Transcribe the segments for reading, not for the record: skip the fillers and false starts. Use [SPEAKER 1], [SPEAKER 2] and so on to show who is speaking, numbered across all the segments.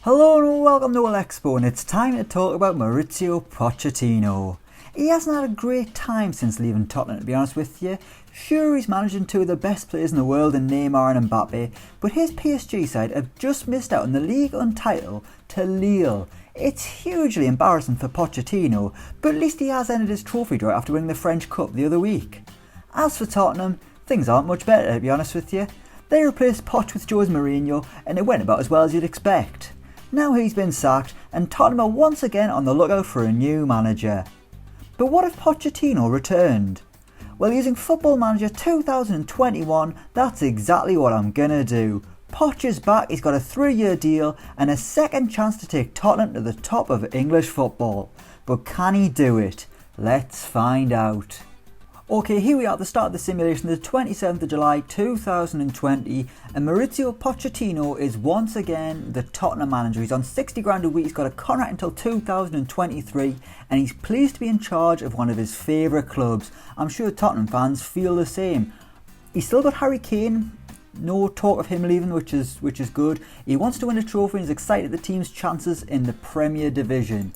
[SPEAKER 1] Hello and welcome to Elecspo, and it's time to talk about Mauricio Pochettino. He hasn't had a great time since leaving Tottenham, to be honest with you. Sure, he's managing two of the best players in the world in Neymar and Mbappe, but his PSG side have just missed out on the Ligue 1 title to Lille. It's hugely embarrassing for Pochettino, but at least he has ended his trophy draw after winning the French Cup the other week. As for Tottenham, things aren't much better, to be honest with you. They replaced Poch with Jose Mourinho, and it went about as well as you'd expect. Now he's been sacked, and Tottenham are once again on the lookout for a new manager. But what if Pochettino returned? Well, using Football Manager 2021, that's exactly what I'm gonna do. Poch is back, he's got a 3-year deal and a second chance to take Tottenham to the top of English football. But can he do it? Let's find out. Okay, here we are at the start of the simulation, the 27th of July 2020, and Mauricio Pochettino is once again the Tottenham manager. He's on 60 grand a week, he's got a contract until 2023, and he's pleased to be in charge of one of his favourite clubs. I'm sure Tottenham fans feel the same. He's still got Harry Kane, no talk of him leaving, which is good. He wants to win a trophy and he's excited at the team's chances in the Premier Division.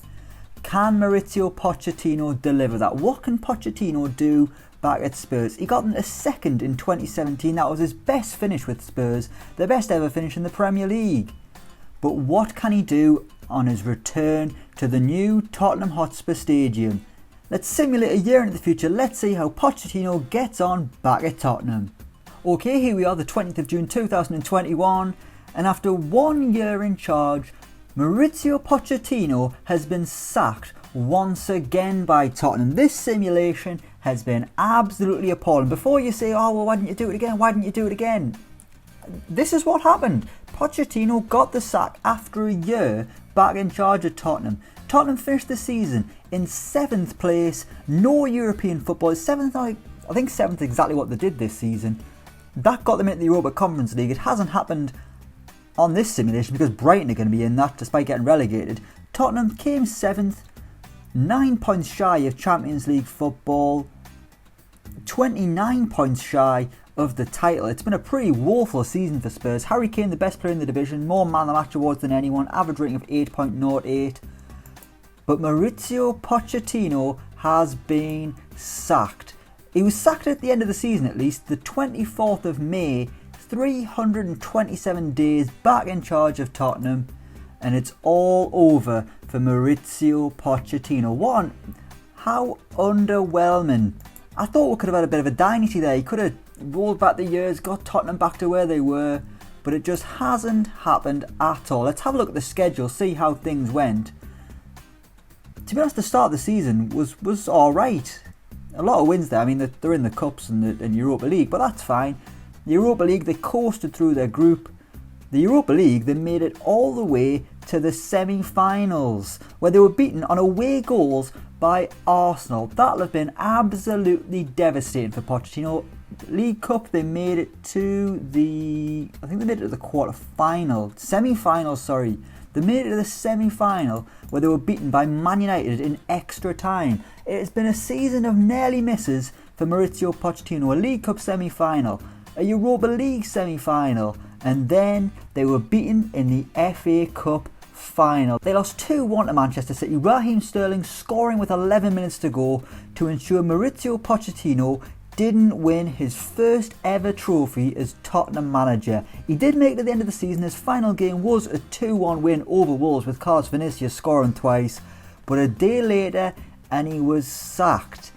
[SPEAKER 1] Can Mauricio Pochettino deliver that? What can Pochettino do back at Spurs? He got them a second in 2017. That was his best finish with Spurs, the best ever finish in the Premier League. But what can he do on his return to the new Tottenham Hotspur Stadium? Let's simulate a year into the future. Let's see how Pochettino gets on back at Tottenham. Okay, here we are, the 20th of June 2021, and after 1 year in charge, Mauricio Pochettino has been sacked once again by Tottenham. This simulation has been absolutely appalling. Before you say, oh well, why didn't you do it again? Why didn't you do it again? This is what happened. Pochettino got the sack after a year back in charge of Tottenham. Tottenham finished the season in 7th place, no European football. 7th, I think 7th exactly what they did this season. That got them into the Europa Conference League. It hasn't happened on this simulation because Brighton are going to be in that despite getting relegated. Tottenham came 7th, 9 points shy of Champions League football, 29 points shy of the title. It's been a pretty woeful season for Spurs. Harry Kane, the best player in the division, more man of the match awards than anyone, average rating of 8.08. But Mauricio Pochettino has been sacked. He was sacked at the end of the season, at least, the 24th of May, 327 days back in charge of Tottenham, and it's all over for Mauricio Pochettino. How underwhelming. I thought we could have had a bit of a dynasty there. He could have rolled back the years, got Tottenham back to where they were, but it just hasn't happened at all. Let's have a look at the schedule, see how things went. To be honest, the start of the season was alright. A lot of wins there. I mean, they're in the Cups and Europa League, but that's fine. The Europa League, they coasted through their group. The Europa League, they made it all the way to the semi-finals, where they were beaten on away goals by Arsenal. That'll have been absolutely devastating for Pochettino. League Cup, they made it to the semi-final, sorry. They made it to the semi-final where they were beaten by Man United in extra time. It has been a season of nearly misses for Mauricio Pochettino. A League Cup semi-final, a Europa League semi-final, and then they were beaten in the FA Cup final. They lost 2-1 to Manchester City, Raheem Sterling scoring with 11 minutes to go to ensure Mauricio Pochettino didn't win his first ever trophy as Tottenham manager. He did make it to the end of the season. His final game was a 2-1 win over Wolves with Carlos Vinicius scoring twice, but a day later and he was sacked.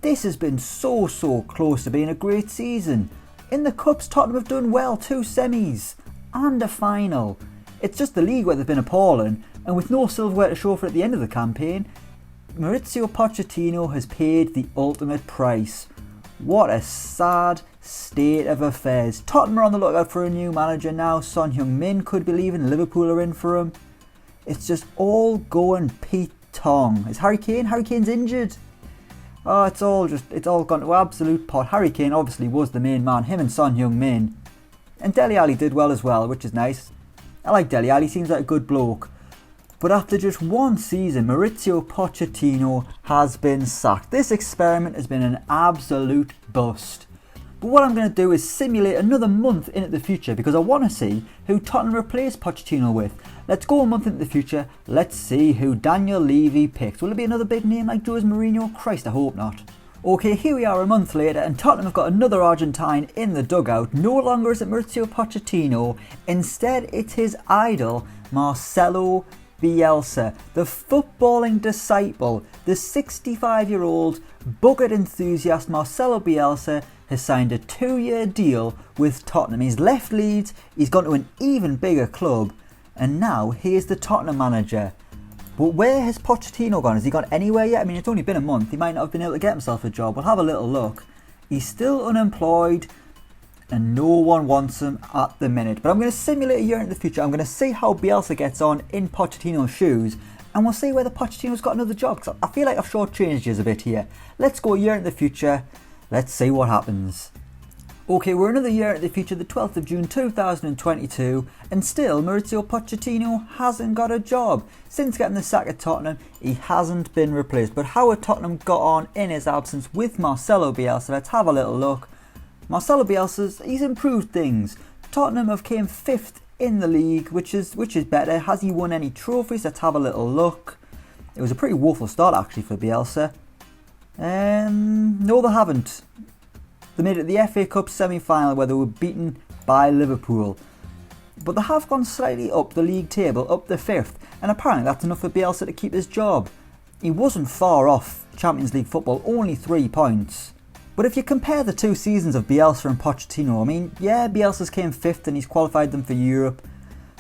[SPEAKER 1] This has been so close to being a great season. In the Cups, Tottenham have done well, 2 semis and a final. It's just the league where they've been appalling, and with no silverware to show for it at the end of the campaign, Mauricio Pochettino has paid the ultimate price. What a sad state of affairs. Tottenham are on the lookout for a new manager now. Son Heung-min could be leaving, Liverpool are in for him. It's just all going Pete Tong. Is Harry Kane? Harry Kane's injured. Oh, it's all gone to absolute pot. Harry Kane obviously was the main man, him and Son Heung-min. And Dele Alli did well as well, which is nice. I like Dele Alli, seems like a good bloke. But after just one season, Mauricio Pochettino has been sacked. This experiment has been an absolute bust. But what I'm going to do is simulate another month into the future because I want to see who Tottenham replace Pochettino with. let's go a month into the future. Let's see who Daniel Levy picks. Will it be another big name like Jose Mourinho? Christ, I hope not. Okay, here we are a month later and Tottenham have got another Argentine in the dugout. No longer is it Mauricio Pochettino, instead it's his idol Marcelo Bielsa, the footballing disciple. The 65-year-old buggered enthusiast Marcelo Bielsa has signed a 2-year deal with Tottenham. He's left Leeds, he's gone to an even bigger club, and now he is the Tottenham manager. But where has Pochettino gone? Has he gone anywhere yet? I mean, it's only been a month. He might not have been able to get himself a job. We'll have a little look. He's still unemployed and no one wants him at the minute. But I'm going to simulate a year into the future. I'm going to see how Bielsa gets on in Pochettino's shoes, and we'll see whether Pochettino's got another job, because I feel like I've shortchanged you a bit here. Let's go a year into the future. Let's see what happens. Okay, we're another year into the future, the 12th of June 2022, and still Mauricio Pochettino hasn't got a job. Since getting the sack at Tottenham, he hasn't been replaced. But how had Tottenham got on in his absence with Marcelo Bielsa? Let's have a little look. Marcelo Bielsa, he's improved things. Tottenham have came 5th in the league, which is better. Has he won any trophies? Let's have a little look. It was a pretty woeful start actually for Bielsa. No, they haven't. They made it the FA Cup semi-final where they were beaten by Liverpool. But they have gone slightly up the league table, up to 5th, and apparently that's enough for Bielsa to keep his job. He wasn't far off Champions League football, only 3 points. But if you compare the 2 seasons of Bielsa and Pochettino, I mean, yeah, Bielsa's came 5th and he's qualified them for Europe.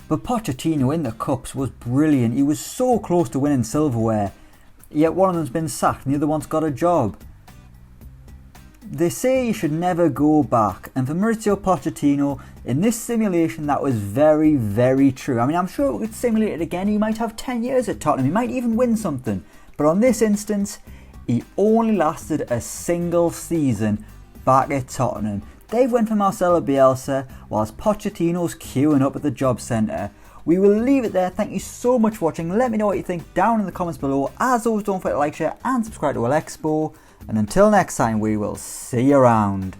[SPEAKER 1] But Pochettino in the Cups was brilliant. He was so close to winning silverware. Yet one of them's been sacked and the other one's got a job. They say you should never go back, and for Mauricio Pochettino, in this simulation that was very, very true. I mean, I'm sure we could simulate it again. He might have 10 years at Tottenham, he might even win something. But on this instance, he only lasted a single season back at Tottenham. They've went for Marcelo Bielsa, whilst Pochettino's queuing up at the job centre. We will leave it there. Thank you so much for watching. Let me know what you think down in the comments below. As always, don't forget to like, share and subscribe to Elecspo. And until next time, we will see you around.